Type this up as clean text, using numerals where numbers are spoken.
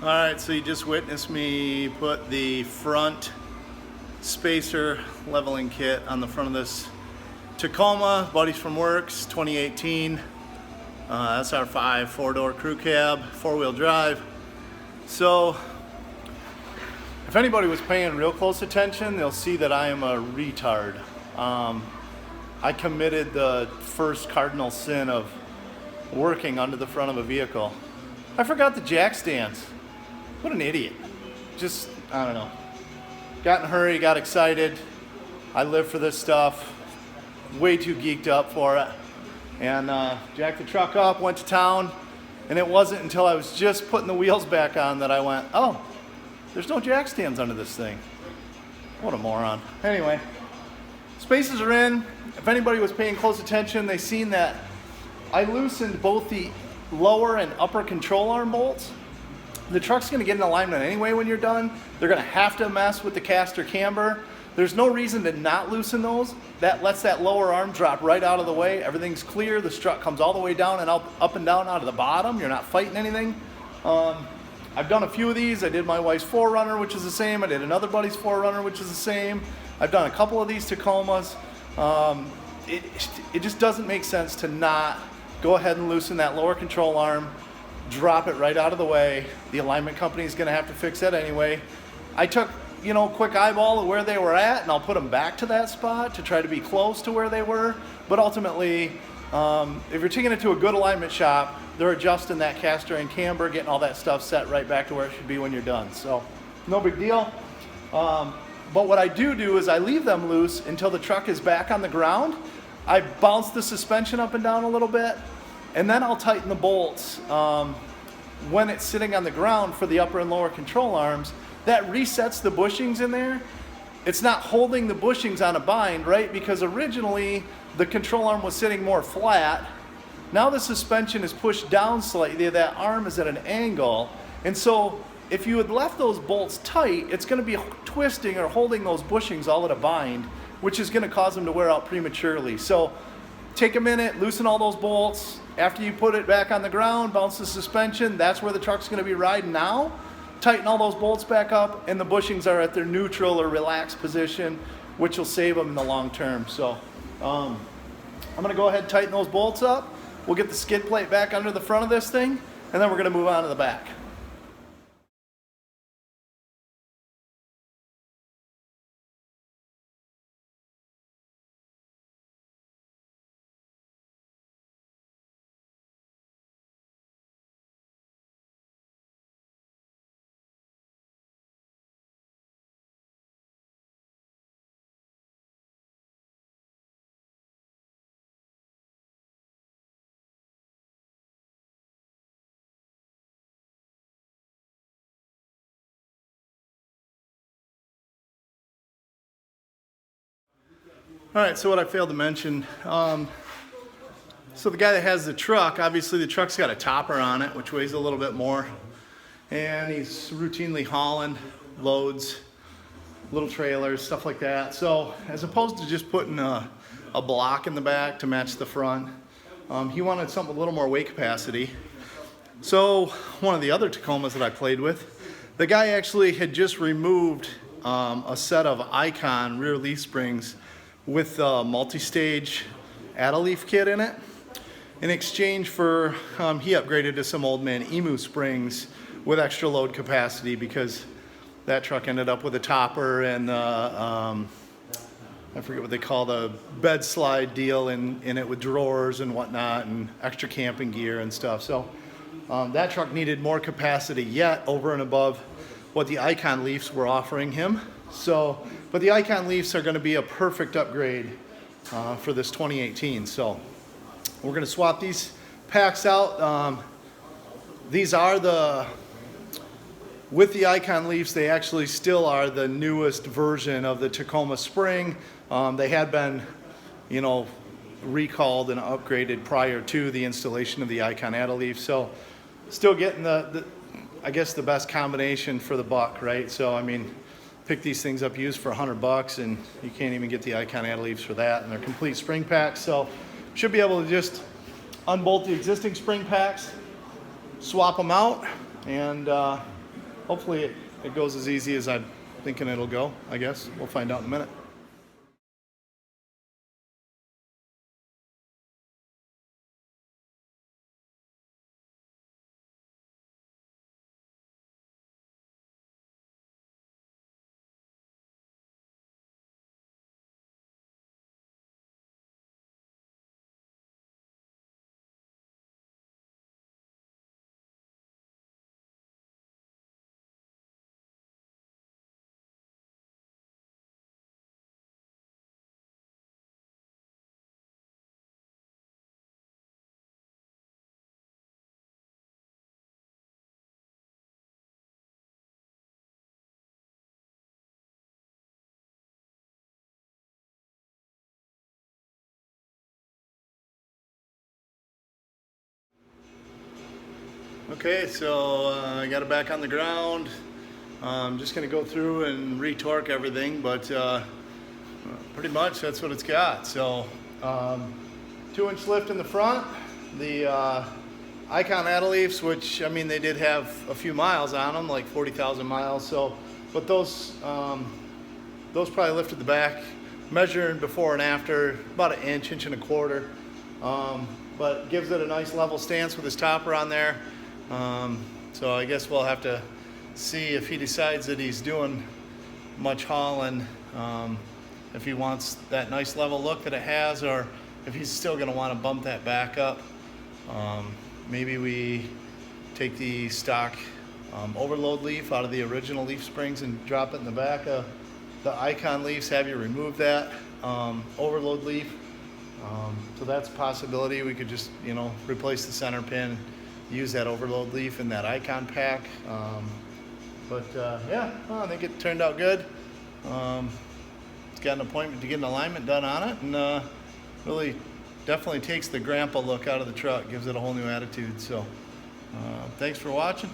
All right, so you just witnessed me put the front spacer leveling kit on the front of this Tacoma, buddies from Works, 2018 SR5 four-door crew cab, four-wheel drive. So if anybody was paying real close attention, they'll see that I am a retard. I committed the first cardinal sin of working under the front of a vehicle. I forgot the jack stands. What an idiot. Just, I don't know. Got in a hurry, got excited. I live for this stuff. Way too geeked up for it. And jacked the truck up, went to town, and it wasn't until I was just putting the wheels back on that I went, oh, there's no jack stands under this thing. What a moron. Anyway, spaces are in. If anybody was paying close attention, they seen that I loosened both the lower and upper control arm bolts. The truck's gonna get in alignment anyway when you're done. They're gonna have to mess with the caster camber. There's no reason to not loosen those. That lets that lower arm drop right out of the way. Everything's clear. The strut comes all the way down and up and down out of the bottom. You're not fighting anything. I've done a few of these. I did my wife's 4Runner, which is the same. I did another buddy's 4Runner, which is the same. I've done a couple of these Tacomas. It just doesn't make sense to not go ahead and loosen that lower control arm, drop it right out of the way. The alignment company is going to have to fix that anyway. I took, a quick eyeball of where they were at, and I'll put them back to that spot to try to be close to where they were. But ultimately, if you're taking it to a good alignment shop, they're adjusting that caster and camber, getting all that stuff set right back to where it should be when you're done. So no big deal. But what I do is I leave them loose until the truck is back on the ground. I bounce the suspension up and down a little bit, and then I'll tighten the bolts when it's sitting on the ground for the upper and lower control arms. That resets the bushings in there. It's not holding the bushings on a bind, right? Because originally the control arm was sitting more flat. Now the suspension is pushed down slightly. That arm is at an angle. And so if you had left those bolts tight, it's gonna be twisting or holding those bushings all at a bind, which is gonna cause them to wear out prematurely. So take a minute, loosen all those bolts. After you put it back on the ground, bounce the suspension, that's where the truck's gonna be riding now. Tighten all those bolts back up, and the bushings are at their neutral or relaxed position, which will save them in the long term. So I'm gonna go ahead and tighten those bolts up. We'll get the skid plate back under the front of this thing, and then we're gonna move on to the back. All right, so what I failed to mention, so the guy that has the truck, obviously the truck's got a topper on it, which weighs a little bit more, and he's routinely hauling loads, little trailers, stuff like that. So as opposed to just putting a block in the back to match the front, he wanted something with a little more weight capacity. So one of the other Tacomas that I played with, the guy actually had just removed a set of Icon rear leaf springs with a multi-stage add-a-leaf kit in it. In exchange for, he upgraded to some old man Emu springs with extra load capacity, because that truck ended up with a topper and I forget what they call the bed slide deal in it with drawers and whatnot and extra camping gear and stuff. So that truck needed more capacity yet over and above what the Icon Leafs were offering him. So, but the Icon Leafs are going to be a perfect upgrade for this 2018. So we're going to swap these packs out. These are with the Icon Leafs, they actually still are the newest version of the Tacoma spring. They had been, recalled and upgraded prior to the installation of the Icon add-a-leaf. So still getting I guess the best combination for the buck, right? So, I mean, pick these things up used for $100 and you can't even get the Icon add-a-leaves for that, and they're complete spring packs. So should be able to just unbolt the existing spring packs, swap them out, and hopefully it goes as easy as I'm thinking it'll go, I guess. We'll find out in a minute. Okay, so I got it back on the ground. I'm just going to go through and re-torque everything, but pretty much that's what it's got. So 2-inch lift in the front, the Icon Add-A-Leafs, which I mean they did have a few miles on them, like 40,000 miles. So, but those probably lifted the back. Measuring before and after, about 1 inch, 1.25 inches. But gives it a nice level stance with his topper on there. So I guess we'll have to see if he decides that he's doing much hauling, if he wants that nice level look that it has, or if he's still going to want to bump that back up. Maybe we take the stock overload leaf out of the original leaf springs and drop it in the back of the Icon leaves, have you remove that overload leaf. So that's a possibility. We could just, replace the center pin, use that overload leaf in that Icon pack. Yeah, I think it turned out good. It's got an appointment to get an alignment done on it, and really definitely takes the grandpa look out of the truck, gives it a whole new attitude. So thanks for watching.